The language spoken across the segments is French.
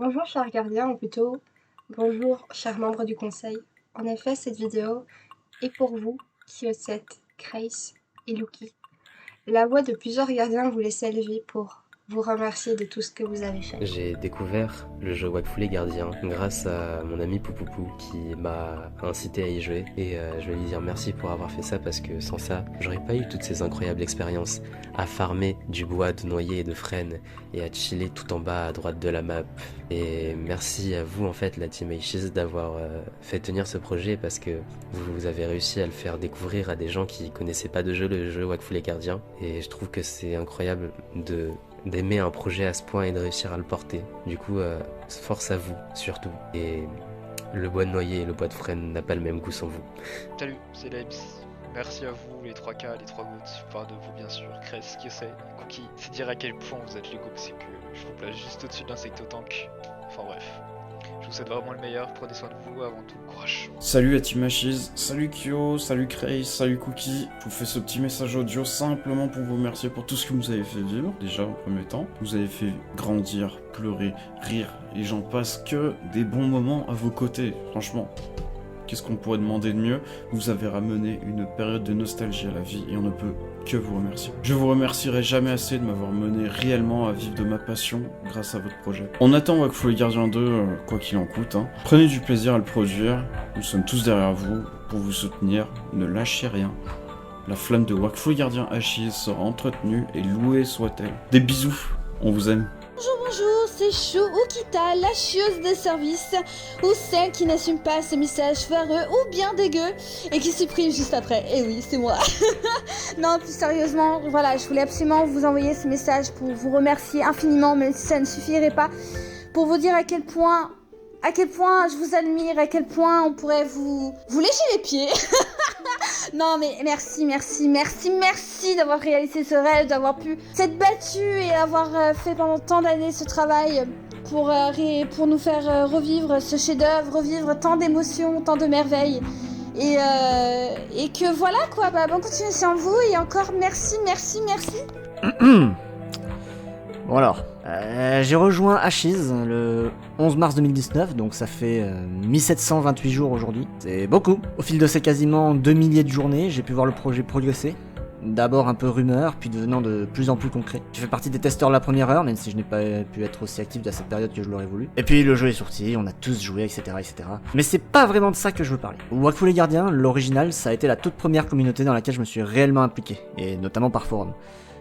Bonjour chers gardiens, ou plutôt bonjour chers membres du conseil. En effet, cette vidéo est pour vous, Kioset, Grace et Lucky. La voix de plusieurs gardiens voulait s'élever pour vous remercier de tout ce que vous avez fait. J'ai découvert le jeu Wakfu les Gardiens grâce à mon ami Poupoupou qui m'a incité à y jouer et je vais lui dire merci pour avoir fait ça parce que sans ça, j'aurais pas eu toutes ces incroyables expériences à farmer du bois de noyer et de frêne et à chiller tout en bas à droite de la map. Et merci à vous en fait la team Aishis d'avoir fait tenir ce projet parce que vous avez réussi à le faire découvrir à des gens qui connaissaient pas de jeu, le jeu Wakfu les Gardiens, et je trouve que c'est incroyable d'aimer un projet à ce point et de réussir à le porter. Du coup, force à vous, surtout. Et le bois de noyer et le bois de frêne n'a pas le même goût sans vous. Salut, c'est Labs. Merci à vous, les 3K, les 3 gouttes. Je parle de vous, bien sûr. Cress, Kiyosei, Cookie. C'est dire à quel point vous êtes les go, c'est que je vous place juste au-dessus de l'insectotank. Enfin bref. Je vous souhaite vraiment le meilleur. Prenez soin de vous avant tout. Courage. Salut à Team Ashes, salut Kyo, salut Grace, salut Cookie. Je vous fais ce petit message audio simplement pour vous remercier pour tout ce que vous avez fait vivre, déjà en premier temps. Vous avez fait grandir, pleurer, rire, et j'en passe que des bons moments à vos côtés, franchement. Qu'est-ce qu'on pourrait demander de mieux? Vous avez ramené une période de nostalgie à la vie et on ne peut que vous remercier. Je vous remercierai jamais assez de m'avoir mené réellement à vivre de ma passion grâce à votre projet. On attend Wakfu les Gardiens 2, quoi qu'il en coûte. Prenez du plaisir à le produire, nous sommes tous derrière vous pour vous soutenir, ne lâchez rien. La flamme de Wakfu les Gardiens Ashes sera entretenue et louée soit-elle. Des bisous, on vous aime. Bonjour, c'est Chou ou Kita, la chieuse de service, ou celle qui n'assume pas ses messages foireux ou bien dégueux et qui supprime juste après. Et oui, c'est moi. Non, plus sérieusement, voilà, je voulais absolument vous envoyer ce message pour vous remercier infiniment, même si ça ne suffirait pas, pour vous dire à quel point je vous admire, à quel point on pourrait vous lécher les pieds. Non mais merci d'avoir réalisé ce rêve, d'avoir pu s'être battu et d'avoir fait pendant tant d'années ce travail pour nous faire revivre ce chef-d'œuvre, revivre tant d'émotions, tant de merveilles. Et que voilà quoi, bonne continuation à vous et encore merci. Bon alors, j'ai rejoint Ashes le 11 mars 2019, donc ça fait 1728 jours aujourd'hui. C'est beaucoup. Au fil de ces quasiment 2 milliers de journées, j'ai pu voir le projet progresser. D'abord un peu rumeur, puis devenant de plus en plus concret. J'ai fait partie des testeurs de la première heure, même si je n'ai pas pu être aussi actif à cette période que je l'aurais voulu. Et puis le jeu est sorti, on a tous joué, etc. Mais c'est pas vraiment de ça que je veux parler. Wakfu les Gardiens, l'original, ça a été la toute première communauté dans laquelle je me suis réellement impliqué, et notamment par forum.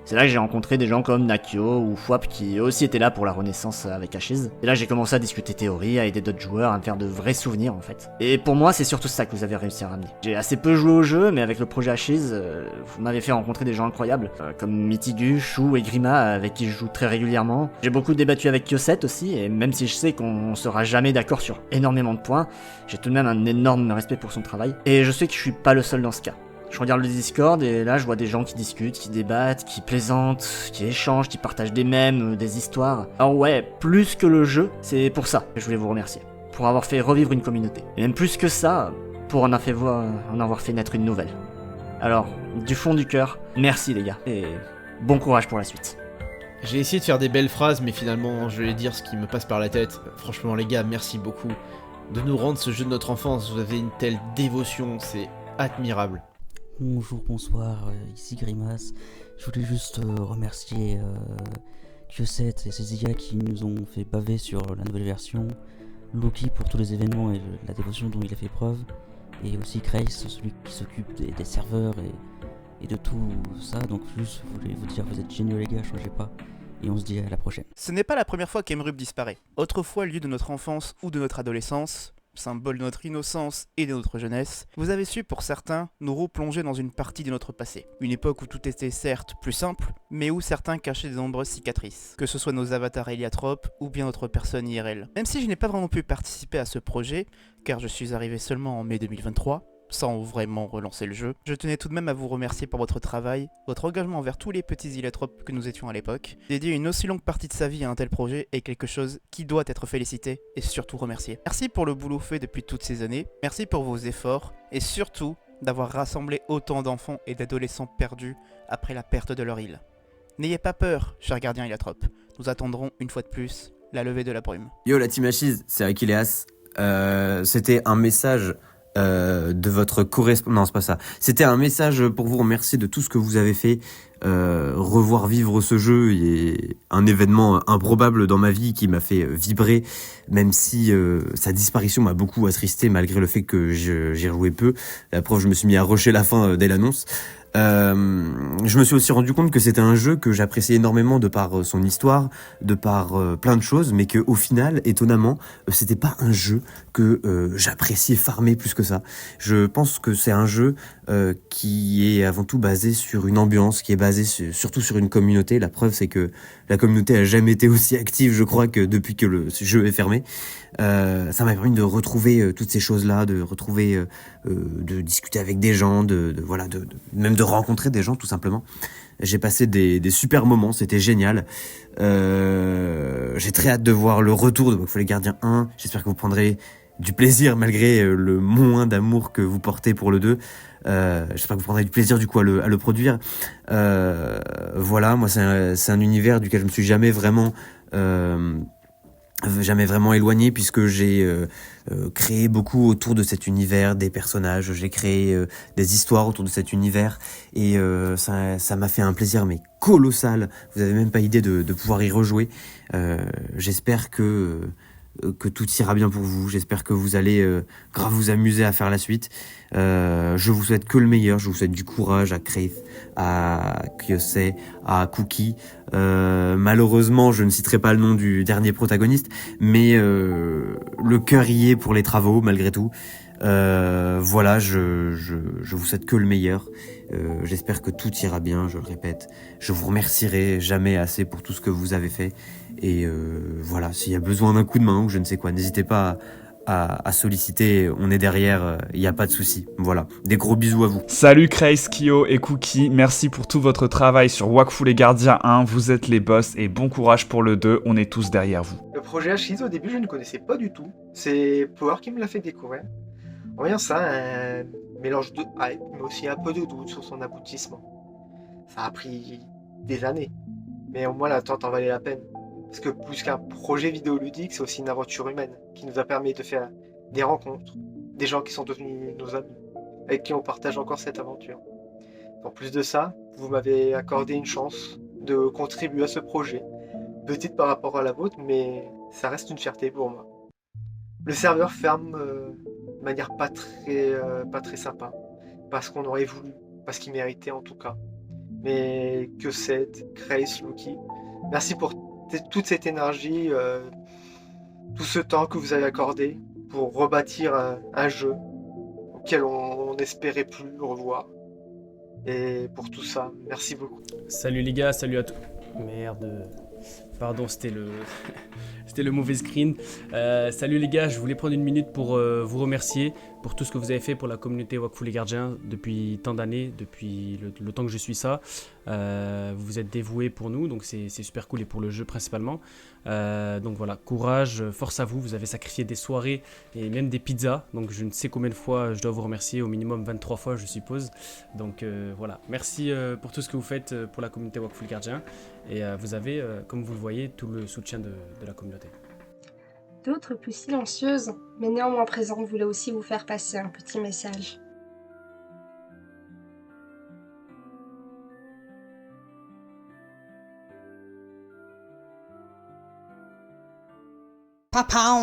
C'est là que j'ai rencontré des gens comme Nakio ou Fwap qui eux aussi étaient là pour la renaissance avec Ashes. Et là j'ai commencé à discuter théorie, à aider d'autres joueurs, à me faire de vrais souvenirs en fait. Et pour moi c'est surtout ça que vous avez réussi à ramener. J'ai assez peu joué au jeu, mais avec le projet Ashes, vous m'avez fait rencontrer des gens incroyables, comme Mitigu, Chou et Grima avec qui je joue très régulièrement. J'ai beaucoup débattu avec Kyoset aussi, et même si je sais qu'on sera jamais d'accord sur énormément de points, j'ai tout de même un énorme respect pour son travail. Et je sais que je suis pas le seul dans ce cas. Je regarde le Discord et là je vois des gens qui discutent, qui débattent, qui plaisantent, qui échangent, qui partagent des mèmes, des histoires. Alors ouais, plus que le jeu, c'est pour ça que je voulais vous remercier. Pour avoir fait revivre une communauté. Et même plus que ça, pour en avoir fait naître une nouvelle. Alors, du fond du cœur, merci les gars. Et bon courage pour la suite. J'ai essayé de faire des belles phrases, mais finalement je vais dire ce qui me passe par la tête. Franchement les gars, merci beaucoup de nous rendre ce jeu de notre enfance. Vous avez une telle dévotion, c'est admirable. Bonjour, bonsoir, ici Grimace. Je voulais juste remercier Kyoset et ses IA qui nous ont fait baver sur la nouvelle version, Loki pour tous les événements et la dévotion dont il a fait preuve, et aussi Grace, celui qui s'occupe des serveurs et de tout ça. Donc juste, je voulais vous dire, vous êtes géniaux les gars, changez pas, et on se dit à la prochaine. Ce n'est pas la première fois qu'Emrup disparaît. Autrefois lieu de notre enfance ou de notre adolescence, symbole de notre innocence et de notre jeunesse, vous avez su pour certains nous replonger dans une partie de notre passé. Une époque où tout était certes plus simple, mais où certains cachaient de nombreuses cicatrices, que ce soit nos avatars héliatropes ou bien notre personne IRL. Même si je n'ai pas vraiment pu participer à ce projet, car je suis arrivé seulement en mai 2023, sans vraiment relancer le jeu, je tenais tout de même à vous remercier pour votre travail, votre engagement envers tous les petits illotropes que nous étions à l'époque. Dédier une aussi longue partie de sa vie à un tel projet est quelque chose qui doit être félicité et surtout remercié. Merci pour le boulot fait depuis toutes ces années, merci pour vos efforts et surtout d'avoir rassemblé autant d'enfants et d'adolescents perdus après la perte de leur île. N'ayez pas peur, chers gardiens illotropes, nous attendrons une fois de plus la levée de la brume. Yo, la team Achise, c'est Achilleas. C'était un message de votre correspondant. Non, c'est pas ça. C'était un message pour vous remercier de tout ce que vous avez fait. Revoir vivre ce jeu est un événement improbable dans ma vie qui m'a fait vibrer, même si sa disparition m'a beaucoup attristé malgré le fait que j'ai joué peu. La preuve, je me suis mis à rusher la fin dès l'annonce. Je me suis aussi rendu compte que c'était un jeu que j'appréciais énormément de par son histoire, de par plein de choses, mais que au final, étonnamment, c'était pas un jeu que j'appréciais farmer plus que ça. Je pense que c'est un jeu qui est avant tout basé sur une ambiance, qui est basé surtout sur une communauté. La preuve, c'est que la communauté a jamais été aussi active, je crois, que depuis que le jeu est fermé. Ça m'a permis de retrouver toutes ces choses-là, de retrouver, de discuter avec des gens, même de rencontrer des gens tout simplement. J'ai passé des super moments, c'était génial. J'ai très hâte de voir le retour de Wakfu les Gardiens 1. J'espère que vous prendrez du plaisir malgré le moins d'amour que vous portez pour le 2. J'espère que vous prendrez du plaisir du coup à le produire. Voilà, moi c'est un univers duquel je me suis jamais vraiment éloigné, puisque j'ai créé beaucoup autour de cet univers, des personnages, j'ai créé des histoires autour de cet univers, et ça m'a fait un plaisir mais colossal. Vous avez même pas idée de pouvoir y rejouer. J'espère que tout ira bien pour vous. J'espère que vous allez grave vous amuser à faire la suite. Je vous souhaite que le meilleur. Je vous souhaite du courage à Kraith, à Kyosei, à Cookie. Malheureusement, je ne citerai pas le nom du dernier protagoniste, mais le cœur y est pour les travaux, malgré tout. Voilà, je vous souhaite que le meilleur. J'espère que tout ira bien, je le répète. Je vous remercierai jamais assez pour tout ce que vous avez fait. Et voilà, s'il y a besoin d'un coup de main ou je ne sais quoi, n'hésitez pas à solliciter, on est derrière, il n'y a pas de souci. Voilà, des gros bisous à vous. Salut Krace, Kyo et Cookie, merci pour tout votre travail sur Wakfu les Gardiens 1, vous êtes les boss et bon courage pour le 2, on est tous derrière vous. Le projet Achilles, au début, je ne connaissais pas du tout. C'est Power qui me l'a fait découvrir. En voyant ça, un mélange de hype, mais aussi un peu de doute sur son aboutissement. Ça a pris des années, mais au moins l'attente en valait la peine. Parce que plus qu'un projet vidéoludique, c'est aussi une aventure humaine qui nous a permis de faire des rencontres, des gens qui sont devenus nos amis, avec qui on partage encore cette aventure. En plus de ça, vous m'avez accordé une chance de contribuer à ce projet. Petite par rapport à la vôtre, mais ça reste une fierté pour moi. Le serveur ferme de manière pas très sympa, parce qu'on aurait voulu, parce qu'il méritait en tout cas. Mais que c'est, Krace, Lucky, merci pour toute cette énergie, tout ce temps que vous avez accordé pour rebâtir un jeu auquel on n'espérait plus le revoir. Et pour tout ça, merci beaucoup. Salut les gars, salut à tous. Merde. Pardon, c'était le... c'était le mauvais screen. Salut les gars, je voulais prendre une minute pour vous remercier pour tout ce que vous avez fait pour la communauté Wakfu les Gardiens depuis tant d'années, depuis le temps que je suis ça. Vous vous êtes dévoués pour nous, donc c'est super cool, et pour le jeu principalement. Donc voilà, courage, force à vous, vous avez sacrifié des soirées et même des pizzas, donc je ne sais combien de fois je dois vous remercier, au minimum 23 fois je suppose. Donc voilà, merci pour tout ce que vous faites pour la communauté Wakfu les Gardiens, et vous avez, comme vous le voyez, tout le soutien de la communauté. D'autres plus silencieuses, mais néanmoins présentes, voulaient aussi vous faire passer un petit message. Papa.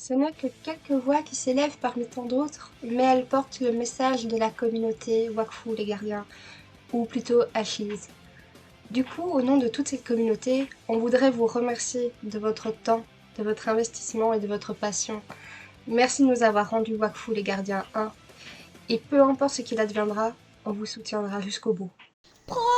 Ce n'est que quelques voix qui s'élèvent parmi tant d'autres, mais elles portent le message de la communauté Wakfu les Gardiens, ou plutôt Ashes. Du coup, au nom de toute cette communauté, on voudrait vous remercier de votre temps, de votre investissement et de votre passion. Merci de nous avoir rendu Wakfu les Gardiens 1, et peu importe ce qu'il adviendra, on vous soutiendra jusqu'au bout. Prends